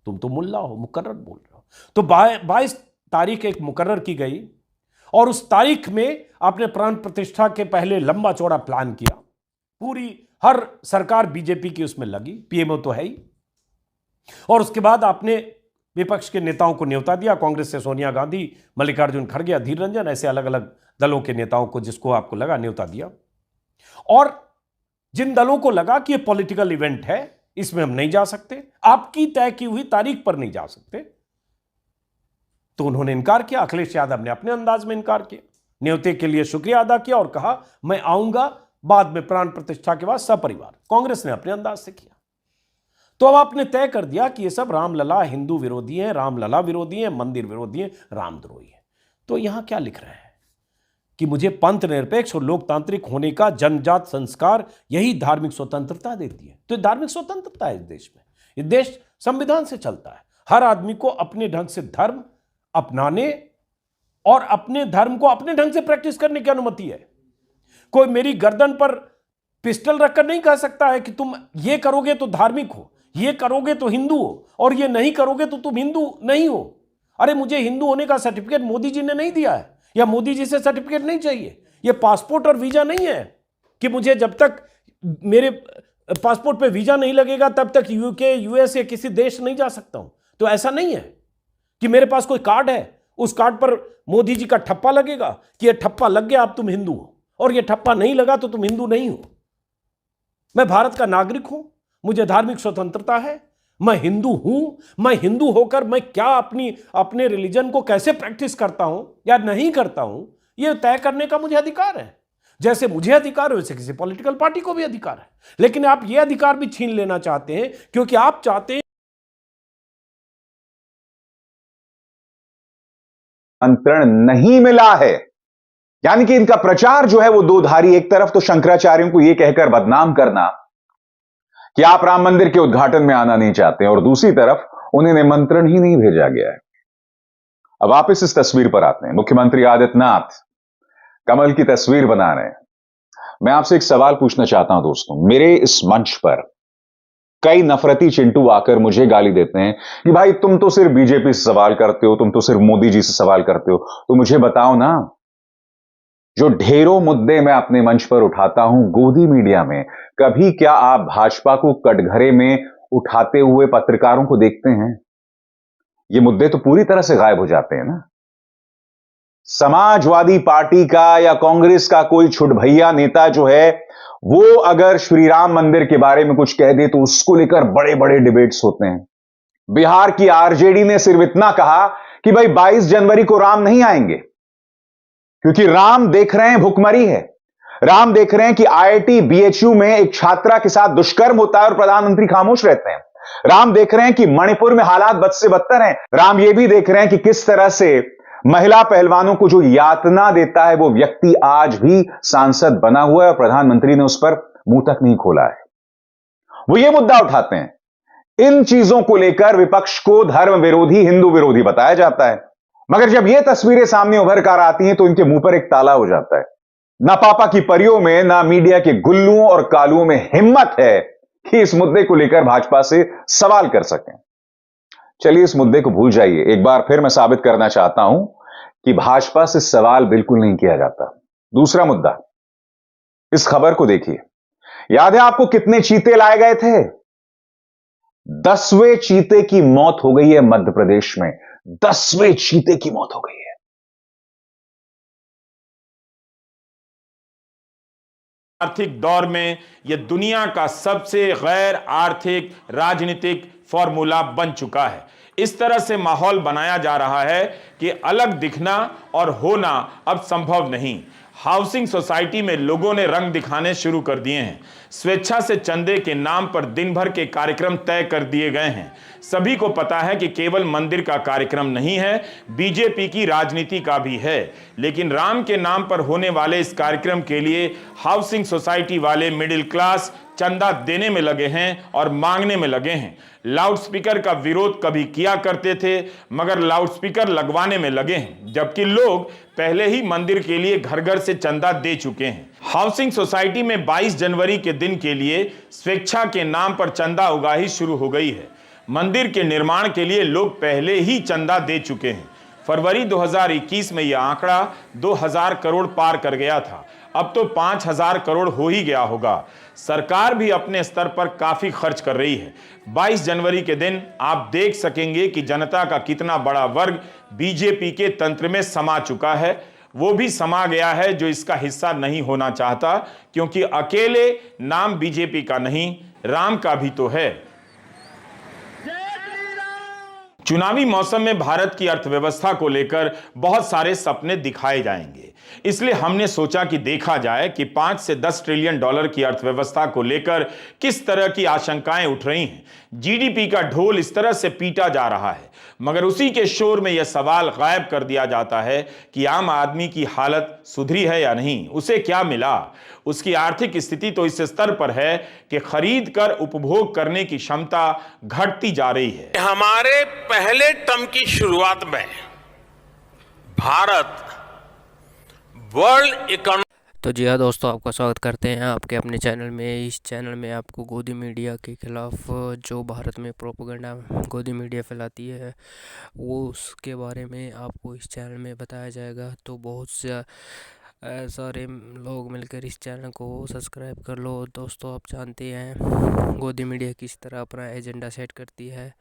तुम तो मुल्ला हो, मुकर्रर बोल रहे हो। तो 22 तारीख एक मुकर्रर की गई और उस तारीख में आपने प्राण प्रतिष्ठा के पहले लंबा चौड़ा प्लान किया। पूरी हर सरकार बीजेपी की उसमें लगी, पीएमओ तो है ही। और उसके बाद आपने विपक्ष के नेताओं को न्योता दिया, कांग्रेस से सोनिया गांधी, मल्लिकार्जुन खड़गे, अधीर रंजन, ऐसे अलग अलग दलों के नेताओं को जिसको आपको लगा न्योता दिया। और जिन दलों को लगा कि ये पॉलिटिकल इवेंट है, इसमें हम नहीं जा सकते, आपकी तय की हुई तारीख पर नहीं जा सकते, तो उन्होंने इनकार किया। अखिलेश यादव ने अपने अंदाज में इनकार किया, न्योते के लिए शुक्रिया अदा किया और कहा मैं आऊंगा बाद में प्राण प्रतिष्ठा के बाद सपरिवार। कांग्रेस ने अपने अंदाज से किया। तो अब आपने तय कर दिया कि ये सब रामलला हिंदू विरोधी हैं, रामलला विरोधी हैं, मंदिर विरोधी हैं, रामद्रोही हैं। तो यहां क्या लिख रहे हैं कि मुझे पंथ निरपेक्ष और लोकतांत्रिक होने का जन्मजात संस्कार यही धार्मिक स्वतंत्रता देती है। तो धार्मिक स्वतंत्रता है इस देश में। ये देश संविधान से चलता है। हर आदमी को अपने ढंग से धर्म अपनाने और अपने धर्म को अपने ढंग से प्रैक्टिस करने की अनुमति है। कोई मेरी गर्दन पर पिस्टल रखकर नहीं कह सकता है कि तुम ये करोगे तो धार्मिक हो, ये करोगे तो हिंदू हो, और ये नहीं करोगे तो तुम हिंदू नहीं हो। अरे मुझे हिंदू होने का सर्टिफिकेट मोदी जी ने नहीं दिया है, या मोदी जी से सर्टिफिकेट नहीं चाहिए। ये पासपोर्ट और वीजा नहीं है कि मुझे जब तक मेरे पासपोर्ट पे वीजा नहीं लगेगा तब तक यूके, यूएस या किसी देश नहीं जा सकता हूं। तो ऐसा नहीं है कि मेरे पास कोई कार्ड है, उस कार्ड पर मोदी जी का ठप्पा लगेगा कि ये ठप्पा लग गया अब तुम हिंदू हो, और ये ठप्पा नहीं लगा तो तुम हिंदू नहीं हो। मैं भारत का नागरिक हूं, मुझे धार्मिक स्वतंत्रता है, मैं हिंदू हूं। मैं हिंदू होकर मैं क्या अपने रिलीजन को कैसे प्रैक्टिस करता हूं या नहीं करता हूं, यह तय करने का मुझे अधिकार है। जैसे मुझे अधिकार है वैसे किसी पॉलिटिकल पार्टी को भी अधिकार है। लेकिन आप यह अधिकार भी छीन लेना चाहते हैं क्योंकि आप चाहते हैं आमंत्रण नहीं मिला है। यानी कि इनका प्रचार जो है वो दो धारी। एक तरफ तो शंकराचार्यों को यह कहकर बदनाम करना कि आप राम मंदिर के उद्घाटन में आना नहीं चाहते, और दूसरी तरफ उन्हें निमंत्रण ही नहीं भेजा गया है। अब वापस इस तस्वीर पर आते हैं। मुख्यमंत्री आदित्यनाथ कमल की तस्वीर बना रहे हैं। मैं आपसे एक सवाल पूछना चाहता हूं दोस्तों। मेरे इस मंच पर कई नफरती चिंटू आकर मुझे गाली देते हैं कि भाई तुम तो सिर्फ बीजेपी से सवाल करते हो, तुम तो सिर्फ मोदी जी से सवाल करते हो। तो मुझे बताओ ना, जो ढेरों मुद्दे मैं अपने मंच पर उठाता हूं गोदी मीडिया में, कभी क्या आप भाजपा को कटघरे में उठाते हुए पत्रकारों को देखते हैं? ये मुद्दे तो पूरी तरह से गायब हो जाते हैं ना। समाजवादी पार्टी का या कांग्रेस का कोई छुटभैया नेता जो है वो अगर श्री राम मंदिर के बारे में कुछ कह दे तो उसको लेकर बड़े बड़े डिबेट्स होते हैं। बिहार की आरजेडी ने सिर्फ इतना कहा कि भाई 22 जनवरी को राम नहीं आएंगे, क्योंकि राम देख रहे हैं भुखमरी है। राम देख रहे हैं कि आईआईटी बीएचयू में एक छात्रा के साथ दुष्कर्म होता है और प्रधानमंत्री खामोश रहते हैं। राम देख रहे हैं कि मणिपुर में हालात बद से बदतर हैं। राम यह भी देख रहे हैं कि किस तरह से महिला पहलवानों को जो यातना देता है वो व्यक्ति आज भी सांसद बना हुआ है और प्रधानमंत्री ने उस पर मुंह तक नहीं खोला है। वो ये मुद्दा उठाते हैं। इन चीजों को लेकर विपक्ष को धर्म विरोधी, हिंदू विरोधी बताया जाता है, मगर जब ये तस्वीरें सामने उभर कर आती हैं तो इनके मुंह पर एक ताला हो जाता है। ना पापा की परियों में, ना मीडिया के गुल्लुओं और कालुओं में हिम्मत है कि इस मुद्दे को लेकर भाजपा से सवाल कर सकें। चलिए इस मुद्दे को भूल जाइए। एक बार फिर मैं साबित करना चाहता हूं कि भाजपा से सवाल बिल्कुल नहीं किया जाता। दूसरा मुद्दा, इस खबर को देखिए। याद है आपको कितने चीते लाए गए थे? 10वें चीते की मौत हो गई है मध्य प्रदेश में। 10वें चीते की मौत हो गई है। आर्थिक दौर में यह दुनिया का सबसे गैर आर्थिक राजनीतिक फॉर्मूला बन चुका है। इस तरह से माहौल बनाया जा रहा है कि अलग दिखना और होना अब संभव नहीं। हाउसिंग सोसाइटी में लोगों ने रंग दिखाने शुरू कर दिए हैं। स्वेच्छा से चंदे के नाम पर दिन भर के कार्यक्रम तय कर दिए गए हैं। सभी को पता है कि केवल मंदिर का कार्यक्रम नहीं है, बीजेपी की राजनीति का भी है। लेकिन राम के नाम पर होने वाले इस कार्यक्रम के लिए हाउसिंग सोसाइटी वाले मिडिल क्लास चंदा देने में लगे हैं और मांगने में लगे हैं। लाउडस्पीकर का विरोध कभी किया करते थे, मगर लाउडस्पीकर लगवाने में लगे हैं, जबकि लोग पहले ही मंदिर के लिए घर घर से चंदा दे चुके हैं। हाउसिंग सोसाइटी में 22 जनवरी के दिन के लिए स्वेच्छा के नाम पर चंदा उगाही शुरू हो गई है। मंदिर के निर्माण के लिए लोग पहले ही चंदा दे चुके हैं। फरवरी 2021 में यह आंकड़ा 2000 करोड़ पार कर गया था। अब तो 5000 करोड़ हो ही गया होगा। सरकार भी अपने स्तर पर काफी खर्च कर रही है। 22 जनवरी के दिन आप देख सकेंगे कि जनता का कितना बड़ा वर्ग बीजेपी के तंत्र में समा चुका है। वो भी समा गया है जो इसका हिस्सा नहीं होना चाहता, क्योंकि अकेले नाम बीजेपी का नहीं, राम का भी तो है। चुनावी मौसम में भारत की अर्थव्यवस्था को लेकर बहुत सारे सपने दिखाए जाएंगे, इसलिए हमने सोचा कि देखा जाए कि 5 से 10 ट्रिलियन डॉलर की अर्थव्यवस्था को लेकर किस तरह की आशंकाएं उठ रही हैं। जीडीपी का ढोल इस तरह से पीटा जा रहा है, मगर उसी के शोर में यह सवाल गायब कर दिया जाता है कि आम आदमी की हालत सुधरी है या नहीं, उसे क्या मिला। उसकी आर्थिक स्थिति तो इस स्तर पर है कि खरीद कर उपभोग करने की क्षमता घटती जा रही है। हमारे पहले टर्म की शुरुआत में भारत वर्ल्ड इकोनॉमी। तो जी हाँ दोस्तों, आपका स्वागत करते हैं आपके अपने चैनल में। इस चैनल में आपको गोदी मीडिया के खिलाफ जो भारत में प्रोपेगेंडा गोदी मीडिया फैलाती है वो उसके बारे में आपको इस चैनल में बताया जाएगा। तो बहुत से सारे लोग मिलकर इस चैनल को सब्सक्राइब कर लो। दोस्तों, आप जानते हैं गोदी मीडिया किस तरह अपना एजेंडा सेट करती है।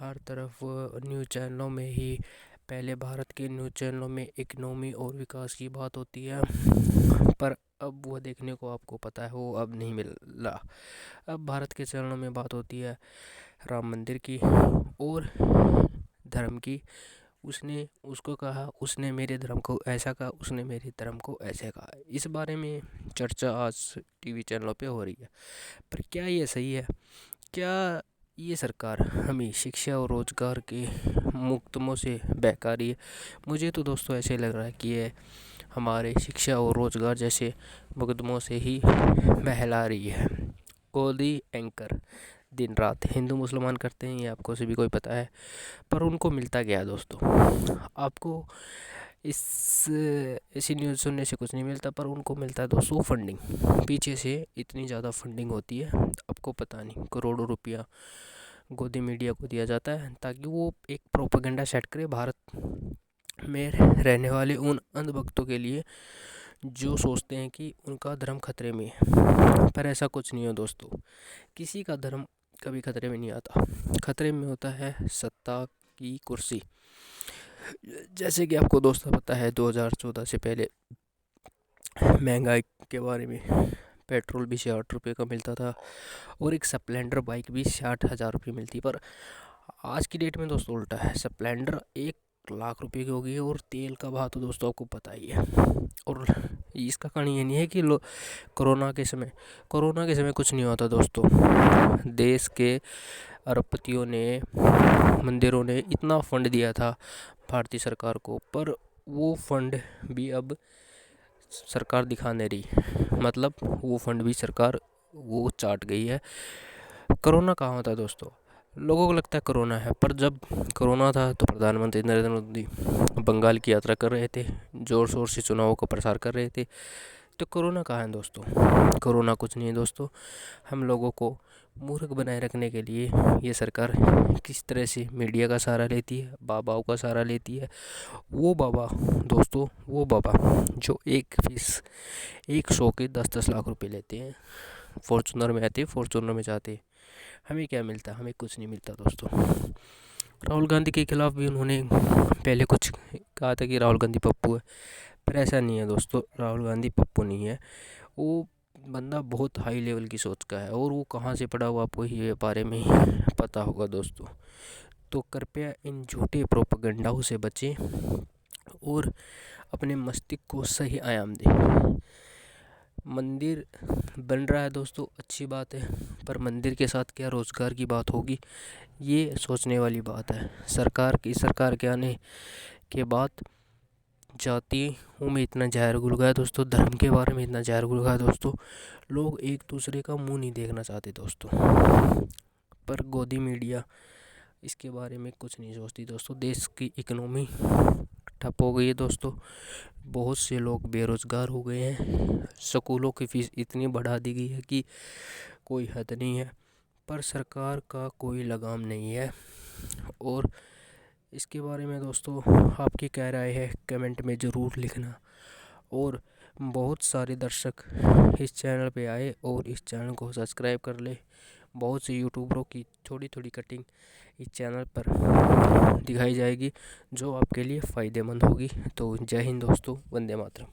हर तरफ न्यूज़ चैनलों में ही पहले भारत के न्यूज़ चैनलों में इकनॉमी और विकास की बात होती है, पर अब वो देखने को आपको पता है वो अब नहीं मिल रहा। अब भारत के चैनलों में बात होती है राम मंदिर की और धर्म की। उसने उसको कहा, उसने मेरे धर्म को ऐसा कहा, उसने मेरे धर्म को ऐसे कहा। इस बारे में चर्चा आज टीवी चैनलों पे हो रही है, पर क्या ये सही है? क्या ये सरकार हमें शिक्षा और रोज़गार के मुकदमों से बहका रही है? मुझे तो दोस्तों ऐसे लग रहा है कि ये हमारे शिक्षा और रोज़गार जैसे मुकदमों से ही बहला रही है। गोदी एंकर दिन रात हिंदू मुसलमान करते हैं, ये आपको सभी को पता है, पर उनको मिलता क्या है दोस्तों? आपको ऐसी न्यूज़ सुनने से कुछ नहीं मिलता, पर उनको मिलता है दोस्तों फंडिंग। पीछे से इतनी ज़्यादा फंडिंग होती है, आपको पता नहीं, करोड़ों रुपया गोदी मीडिया को दिया जाता है ताकि वो एक प्रोपेगेंडा सेट करे भारत में रहने वाले उन अंधभक्तों के लिए जो सोचते हैं कि उनका धर्म खतरे में है। पर ऐसा कुछ नहीं है दोस्तों, किसी का धर्म कभी खतरे में नहीं आता। खतरे में होता है सत्ता की कुर्सी। जैसे कि आपको दोस्तों पता है 2014 से पहले महंगाई के बारे में पेट्रोल भी 60 रुपये का मिलता था और एक स्प्लेंडर बाइक भी 60,000 रुपये मिलती। पर आज की डेट में दोस्तों उल्टा है, स्प्लेंडर 1 लाख रुपये की हो गई है और तेल का भाव तो दोस्तों आपको पता ही है। और इसका कारण ये नहीं है कि कोरोना के समय कुछ नहीं होता दोस्तों। देश के अरबपतियों ने, मंदिरों ने इतना फंड दिया था भारतीय सरकार को, पर वो फंड भी अब सरकार दिखा नहीं रही। मतलब वो फंड भी सरकार वो चाट गई है। कोरोना कहाँ होता है दोस्तों? लोगों को लगता है कोरोना है, पर जब कोरोना था तो प्रधानमंत्री नरेंद्र मोदी बंगाल की यात्रा कर रहे थे, ज़ोर शोर से चुनावों का प्रसार कर रहे थे। तो कोरोना कहाँ है दोस्तों? कोरोना कुछ नहीं है दोस्तों। हम लोगों को मूर्ख बनाए रखने के लिए ये सरकार किस तरह से मीडिया का सहारा लेती है, बाबाओं का सहारा लेती है। वो बाबा दोस्तों, वो बाबा जो एक शो के 10-10 लाख रुपए लेते हैं, फॉर्चूनर में आते, फॉर्चूनर में जाते, हमें क्या मिलता? हमें कुछ नहीं मिलता दोस्तों। राहुल गांधी के खिलाफ भी उन्होंने पहले कुछ कहा था कि राहुल गांधी पप्पू है, पर ऐसा नहीं है दोस्तों। राहुल गांधी पप्पू नहीं है, वो बंदा बहुत हाई लेवल की सोच का है और वो कहाँ से पढ़ा हुआ आपको ये बारे में पता होगा दोस्तों। तो कृपया इन झूठे प्रोपेगेंडाओं से बचें और अपने मस्तिष्क को सही आयाम दें। मंदिर बन रहा है दोस्तों, अच्छी बात है, पर मंदिर के साथ क्या रोज़गार की बात होगी, ये सोचने वाली बात है। सरकार के आने के बाद जातियों में इतना जहर घुल गया दोस्तों, धर्म के बारे में इतना जहर घुल गया दोस्तों, लोग एक दूसरे का मुंह नहीं देखना चाहते दोस्तों। पर गोदी मीडिया इसके बारे में कुछ नहीं सोचती दोस्तों। देश की इकोनॉमी ठप हो गई है दोस्तों, बहुत से लोग बेरोज़गार हो गए हैं, स्कूलों की फ़ीस इतनी बढ़ा दी गई है कि कोई हद नहीं है। पर सरकार का कोई लगाम नहीं है। और इसके बारे में दोस्तों आपकी क्या राय है कमेंट में ज़रूर लिखना। और बहुत सारे दर्शक इस चैनल पे आए और इस चैनल को सब्सक्राइब कर ले। बहुत से यूट्यूबरों की थोड़ी थोड़ी कटिंग इस चैनल पर दिखाई जाएगी जो आपके लिए फ़ायदेमंद होगी। तो जय हिंद दोस्तों, वंदे मातरम।